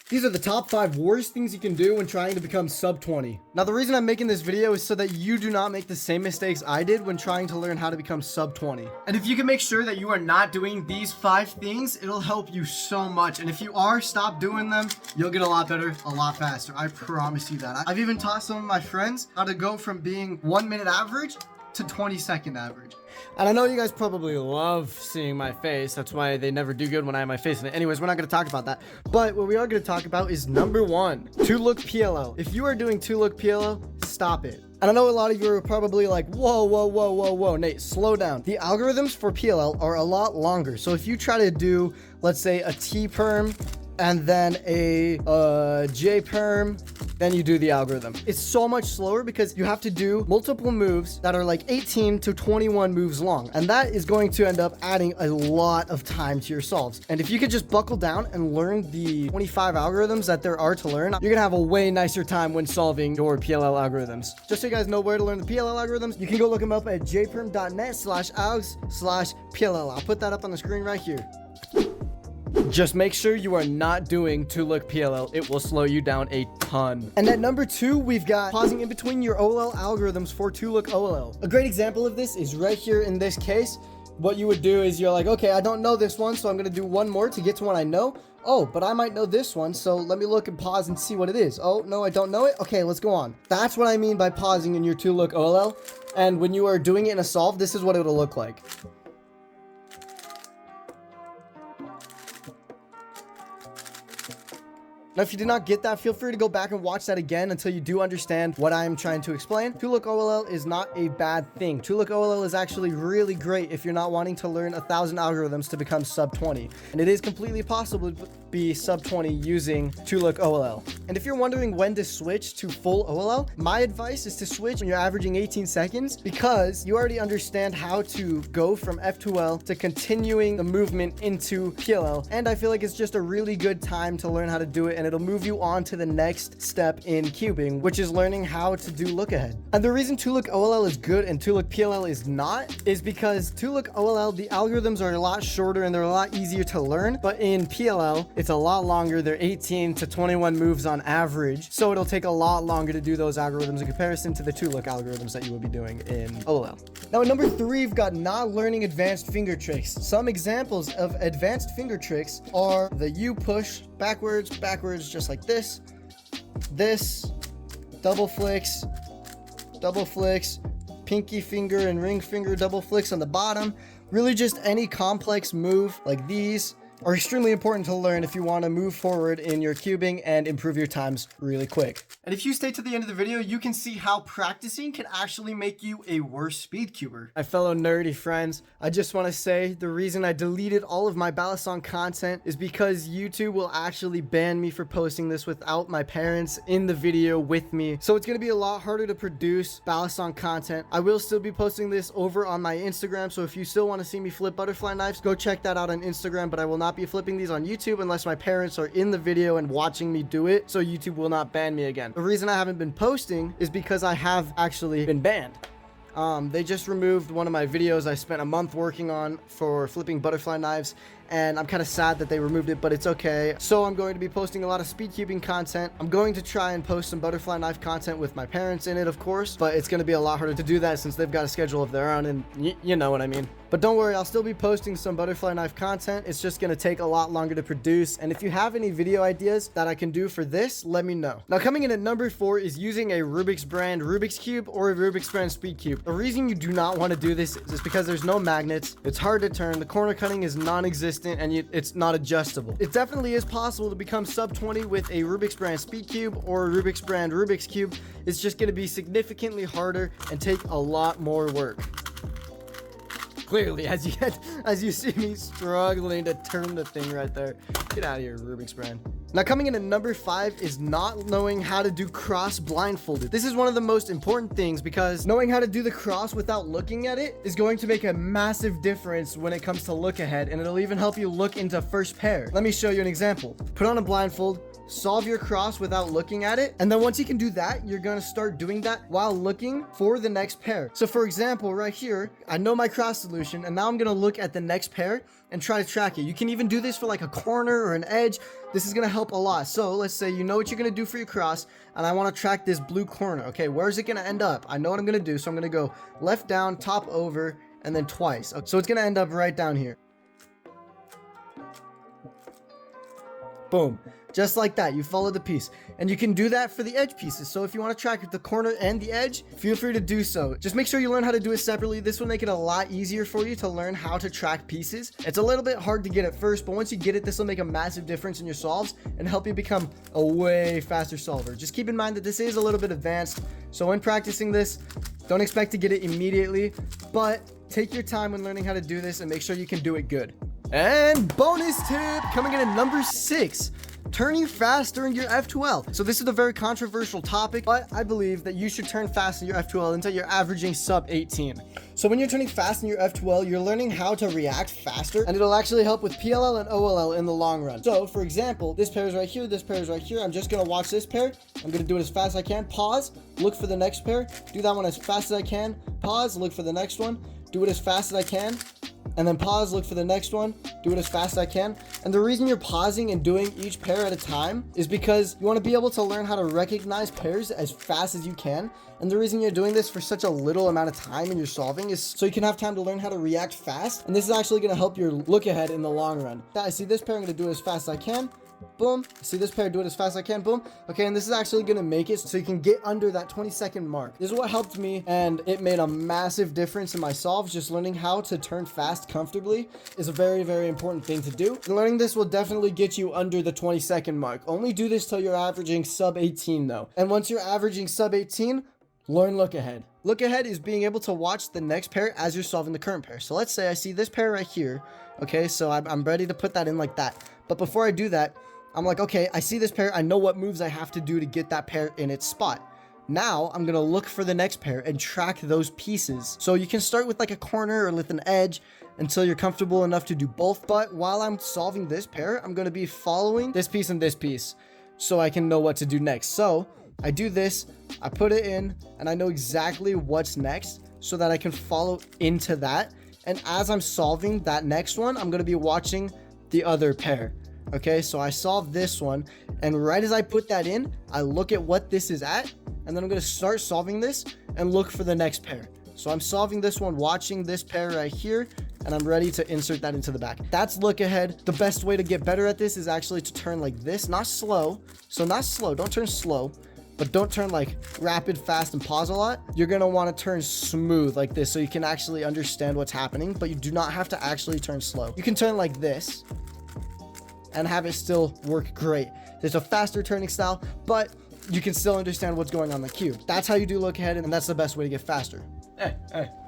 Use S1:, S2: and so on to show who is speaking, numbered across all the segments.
S1: These are the top 5 worst things you can do when trying to become sub 20. Now, the reason I'm making this video is so that you do not make the same mistakes I did when trying to learn how to become sub 20. And if you can make sure that you are not doing these 5 things, it'll help you so much. And if you are, stop doing them. You'll get a lot better, a lot faster. I promise you that. I've even taught some of my friends how to go from being 1 minute average to 20-second average. And I know you guys probably love seeing my face. That's why they never do good when I have my face in it. Anyways, we're not going to talk about that. But what we are going to talk about is number 1, 2-look PLL. If you are doing 2-look PLL, stop it. And I know a lot of you are probably like, whoa, Nate, slow down. The algorithms for PLL are a lot longer. So if you try to do, let's say, a T perm and then a J perm, then you do the algorithm. It's so much slower because you have to do multiple moves that are like 18 to 21 moves long. And that is going to end up adding a lot of time to your solves. And if you could just buckle down and learn the 25 algorithms that there are to learn, you're gonna have a way nicer time when solving your PLL algorithms. Just so you guys know where to learn the PLL algorithms, you can go look them up at jperm.net/algs/PLL. I'll put that up on the screen right here. Just make sure you are not doing 2-look PLL. It will slow you down a ton. And at number 2, we've got pausing in between your OLL algorithms for 2-look OLL. A great example of this is right here in this case. What you would do is you're like, okay, I don't know this one, so I'm going to do one more to get to one I know. Oh, but I might know this one, so let me look and pause and see what it is. Oh, no, I don't know it. Okay, let's go on. That's what I mean by pausing in your 2-look OLL. And when you are doing it in a solve, this is what it'll look like. Now, if you did not get that, feel free to go back and watch that again until you do understand what I am trying to explain. 2-look OLL is not a bad thing. 2-look OLL is actually really great if you're not wanting to learn 1,000 algorithms to become sub 20. And it is completely possible to be sub 20 using 2-look OLL. And if you're wondering when to switch to full OLL, my advice is to switch when you're averaging 18 seconds because you already understand how to go from F2L to continuing the movement into PLL. And I feel like it's just a really good time to learn how to do it, and it'll move you on to the next step in cubing, which is learning how to do lookahead. And the reason 2-look OLL is good and 2-look PLL is not is because 2-look OLL, the algorithms are a lot shorter and they're a lot easier to learn, but in PLL, it's a lot longer. They're 18 to 21 moves on average, so it'll take a lot longer to do those algorithms in comparison to the 2-look algorithms that you will be doing in OLL. Now, at number 3, we've got not learning advanced finger tricks. Some examples of advanced finger tricks are the U push, backwards, just like this, double flicks, pinky finger and ring finger double flicks on the bottom. Really just any complex move like these are extremely important to learn if you want to move forward in your cubing and improve your times really quick. And if you stay to the end of the video, you can see how practicing can actually make you a worse speed cuber. My fellow nerdy friends, I just want to say the reason I deleted all of my Balisong content is because YouTube will actually ban me for posting this without my parents in the video with me. So it's going to be a lot harder to produce Balisong content. I will still be posting this over on my Instagram, so if you still want to see me flip butterfly knives, go check that out on Instagram, but I will not be flipping these on YouTube unless my parents are in the video and watching me do it, so YouTube will not ban me again. The reason I haven't been posting is because I have actually been banned. They just removed one of my videos I spent a month working on for flipping butterfly knives, and I'm kind of sad that they removed it, but it's okay. So I'm going to be posting a lot of speed cubing content. I'm going to try and post some butterfly knife content with my parents in it, of course, but it's going to be a lot harder to do that since they've got a schedule of their own, and you know what I mean. But don't worry, I'll still be posting some butterfly knife content. It's just going to take a lot longer to produce. And if you have any video ideas that I can do for this, let me know. Now, coming in at number 4 is using a Rubiks brand Rubik's Cube or a Rubiks brand Speed Cube. The reason you do not want to do this is because there's no magnets. It's hard to turn. The corner cutting is non-existent and it's not adjustable. It definitely is possible to become sub 20 with a Rubiks brand Speed Cube or a Rubiks brand Rubik's Cube. It's just going to be significantly harder and take a lot more work. Clearly, as you see me struggling to turn the thing right there. Get out of here, Rubiks brand. Now, coming in at number 5 is not knowing how to do cross blindfolded. This is one of the most important things because knowing how to do the cross without looking at it is going to make a massive difference when it comes to look ahead, and it'll even help you look into first pair. Let me show you an example. Put on a blindfold, solve your cross without looking at it. And then once you can do that, you're gonna start doing that while looking for the next pair. So for example, right here, I know my cross solution, and now I'm gonna look at the next pair and try to track it. You can even do this for like a corner or an edge. This is gonna help a lot. So let's say you know what you're gonna do for your cross, and I wanna track this blue corner. Okay, where's it gonna end up? I know what I'm gonna do, so I'm gonna go left down, top over, and then twice. So it's gonna end up right down here. Boom. Just like that, you follow the piece. And you can do that for the edge pieces. So if you want to track the corner and the edge, feel free to do so. Just make sure you learn how to do it separately. This will make it a lot easier for you to learn how to track pieces. It's a little bit hard to get at first, but once you get it, this will make a massive difference in your solves and help you become a way faster solver. Just keep in mind that this is a little bit advanced. So when practicing this, don't expect to get it immediately, but take your time when learning how to do this and make sure you can do it good. And bonus tip coming in at number 6. Turning fast during your F2L. So this is a very controversial topic, but I believe that you should turn fast in your F2L until you're averaging sub 18. So when you're turning fast in your F2L, you're learning how to react faster, and it'll actually help with PLL and OLL in the long run. So for example, this pair is right here, this pair is right here. I'm just gonna watch this pair. I'm gonna do it as fast as I can. Pause, look for the next pair. Do that one as fast as I can. Pause, look for the next one. Do it as fast as I can. And then pause, look for the next one, do it as fast as I can. And the reason you're pausing and doing each pair at a time is because you want to be able to learn how to recognize pairs as fast as you can. And the reason you're doing this for such a little amount of time in your solving is so you can have time to learn how to react fast. And this is actually going to help your look ahead in the long run. I see this pair, I'm going to do it as fast as I can. Boom. See this pair, do it as fast as I can. Boom. Okay, and this is actually going to make it so you can get under that 20-second mark. This is what helped me, and it made a massive difference in my solves. Just learning how to turn fast comfortably is a very, very important thing to do. And learning this will definitely get you under the 20-second mark. Only do this till you're averaging sub 18 though. And once you're averaging sub 18, learn look ahead. Look ahead is being able to watch the next pair as you're solving the current pair. So let's say I see this pair right here. Okay, so I'm ready to put that in like that. But before I do that, I'm like, okay, I see this pair. I know what moves I have to do to get that pair in its spot. Now I'm going to look for the next pair and track those pieces. So you can start with like a corner or with an edge until you're comfortable enough to do both. But while I'm solving this pair, I'm going to be following this piece and this piece so I can know what to do next. So I do this, I put it in, and I know exactly what's next so that I can follow into that. And as I'm solving that next one, I'm going to be watching the other pair. Okay, so I solved this one, and right as I put that in, I look at what this is at, and then I'm going to start solving this and look for the next pair. So I'm solving this one, watching this pair right here, and I'm ready to insert that into the back. That's look ahead. The best way to get better at this is actually to turn like this, not slow. So not slow, don't turn slow, but don't turn like rapid, fast, and pause a lot. You're going to want to turn smooth like this so you can actually understand what's happening, but you do not have to actually turn slow. You can turn like this and have it still work great. There's a faster turning style, but you can still understand what's going on the cube. That's how you do look ahead, and that's the best way to get faster.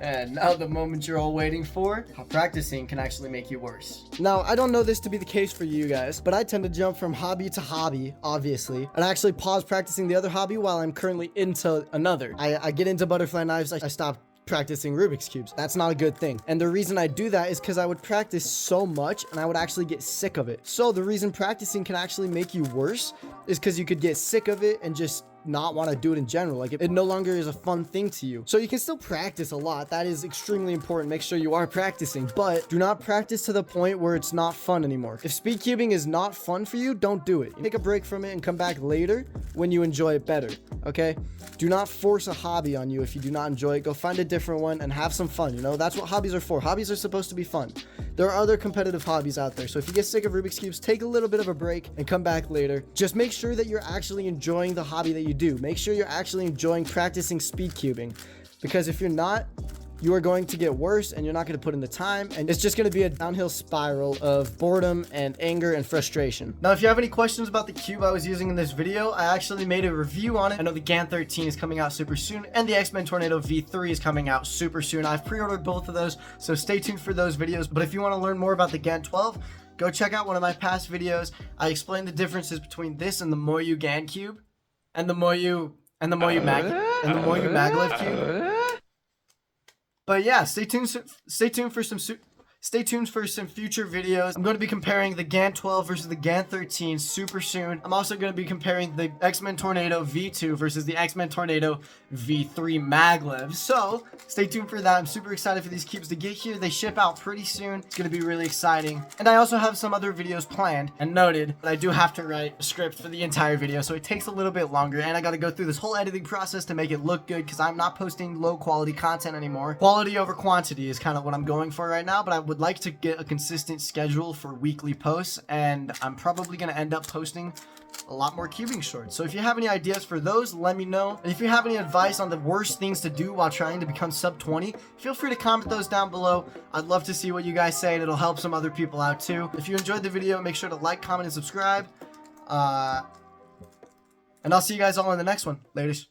S1: And now the moment you're all waiting for, how practicing can actually make you worse. Now, I don't know this to be the case for you guys, but I tend to jump from hobby to hobby, obviously, and I actually pause practicing the other hobby while I'm currently into another. I get into butterfly knives, I stop practicing Rubik's cubes. That's not a good thing. And the reason I do that is because I would practice so much and I would actually get sick of it. So the reason practicing can actually make you worse is because you could get sick of it and just not want to do it in general. Like it no longer is a fun thing to you. So you can still practice a lot. That is extremely important. Make sure you are practicing, but do not practice to the point where it's not fun anymore. If speed cubing is not fun for you, don't do it. Take a break from it and come back later when you enjoy it better. Okay? Do not force a hobby on you if you do not enjoy it. Go find a different one and have some fun. You know, that's what hobbies are for. Hobbies are supposed to be fun. There are other competitive hobbies out there. So if you get sick of Rubik's cubes, take a little bit of a break and come back later. Just make sure that you're actually enjoying the hobby that you do. Make sure you're actually enjoying practicing speed cubing, because if you're not, you are going to get worse and you're not going to put in the time, and it's just going to be a downhill spiral of boredom and anger and frustration. Now, if you have any questions about the cube I was using in this video, I actually made a review on it. I know the GAN 13 is coming out super soon, and the X-Men Tornado V3 is coming out super soon. I've pre-ordered both of those, so stay tuned for those videos. But if you want to learn more about the GAN 12, go check out one of my past videos. I explain the differences between this and the Moyu GAN cube, and the Moyu Maglev cube. But yeah, stay tuned for some Stay tuned for some future videos. I'm going to be comparing the GAN 12 versus the GAN 13 super soon. I'm also going to be comparing the X-Men Tornado V2 versus the X-Men Tornado V3 Maglev. So stay tuned for that. I'm super excited for these cubes to get here. They ship out pretty soon. It's going to be really exciting. And I also have some other videos planned and noted, but I do have to write a script for the entire video, so it takes a little bit longer, and I got to go through this whole editing process to make it look good because I'm not posting low quality content anymore. Quality over quantity is kind of what I'm going for right now, but I would like to get a consistent schedule for weekly posts, and I'm probably going to end up posting a lot more cubing shorts. So if you have any ideas for those, let me know. And if you have any advice on the worst things to do while trying to become sub 20, feel free to comment those down below. I'd love to see what you guys say, and it'll help some other people out too. If you enjoyed the video, make sure to like, comment, and subscribe. And I'll see you guys all in the next one. Laters.